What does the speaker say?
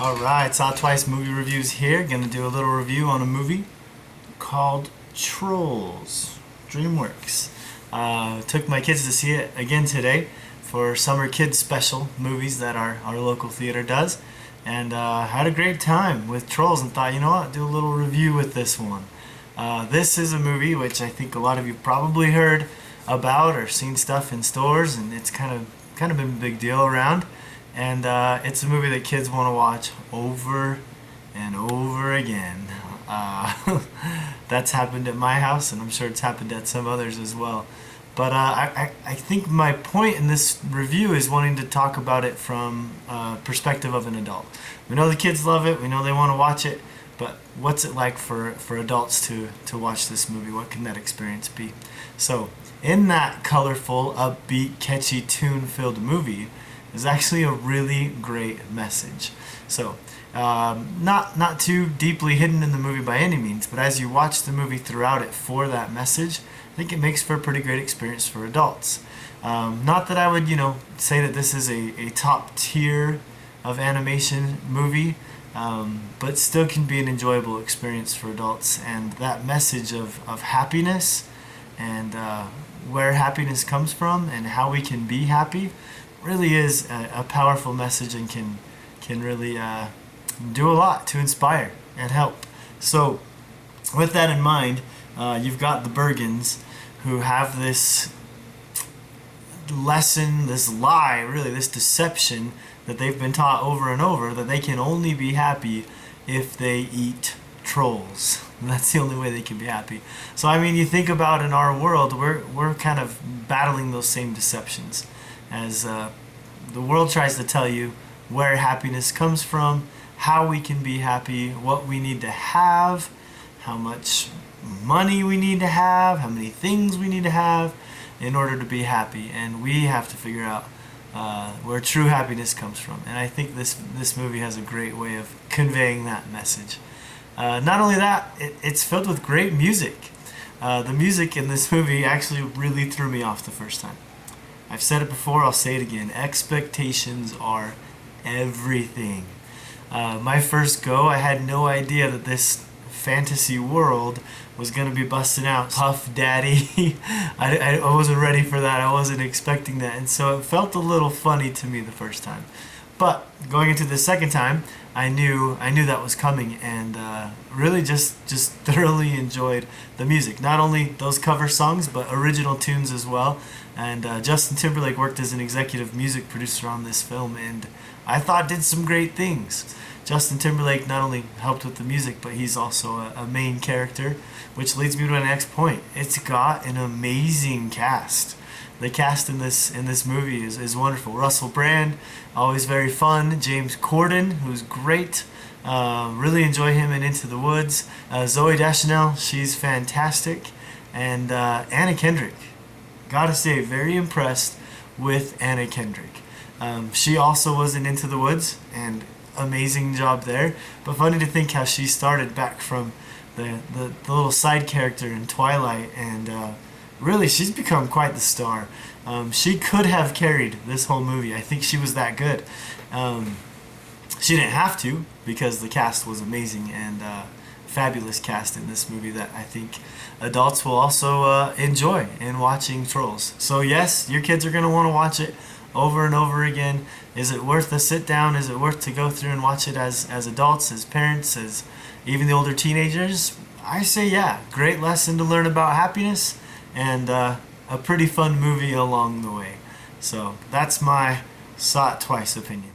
Alright, SawItTwice movie reviews here. Gonna do a little review on a movie called Trolls. DreamWorks. Took my kids to see it again today for summer kids special movies that our local theater does. And had a great time with Trolls and thought, you know what, do a little review with this one. This is a movie which I think a lot of you probably heard about or seen stuff in stores, and it's kind of been a big deal around. And it's a movie that kids want to watch over and over again. That's happened at my house, and I'm sure it's happened at some others as well. But I think my point in this review is wanting to talk about it from perspective of an adult. We know the kids love it, we know they want to watch it, but what's it like for adults to watch this movie? What can that experience be? So, in that colorful, upbeat, catchy, tune-filled movie is actually a really great message. So, not too deeply hidden in the movie by any means, but as you watch the movie throughout it for that message, I think it makes for a pretty great experience for adults. Not that I would, say that this is a top tier of animation movie, but still can be an enjoyable experience for adults. And that message of happiness and where happiness comes from and how we can be happy really is a powerful message and can really do a lot to inspire and help. So with that in mind, you've got the Bergens who have this lesson, this lie, really this deception that they've been taught over and over, that they can only be happy if they eat trolls. And that's the only way they can be happy. So I mean, you think about in our world, we're kind of battling those same deceptions as the world tries to tell you where happiness comes from, how we can be happy, what we need to have, how much money we need to have, how many things we need to have in order to be happy. And we have to figure out where true happiness comes from. And I think this movie has a great way of conveying that message. Not only that, it's filled with great music. The music in this movie actually really threw me off the first time. I've said it before, I'll say it again. Expectations are everything. My first go, I had no idea that this fantasy world was going to be busting out Puff Daddy. I wasn't ready for that. I wasn't expecting that. And so it felt a little funny to me the first time. But going into the second time, I knew that was coming, and really just thoroughly enjoyed the music. Not only those cover songs, but original tunes as well. And Justin Timberlake worked as an executive music producer on this film, and I thought did some great things. Justin Timberlake not only helped with the music, but he's also a main character, which leads me to my next point. It's got an amazing cast. The cast in this movie is wonderful. Russell Brand, always very fun. James Corden, who's great. Really enjoy him in Into the Woods. Zooey Deschanel, she's fantastic. And Anna Kendrick. Gotta say, very impressed with Anna Kendrick. She also was in Into the Woods, and amazing job there. But funny to think how she started back from the little side character in Twilight, and really she's become quite the star. She could have carried this whole movie. I think she was that good. She didn't have to, because the cast was amazing, and fabulous cast in this movie that I think adults will also enjoy in watching Trolls. So yes, your kids are going to want to watch it over and over again. Is it worth the sit down? Is it worth to go through and watch it as adults, as parents, as even the older teenagers? I say yeah. Great lesson to learn about happiness, and a pretty fun movie along the way. So that's my SawItTwice opinion.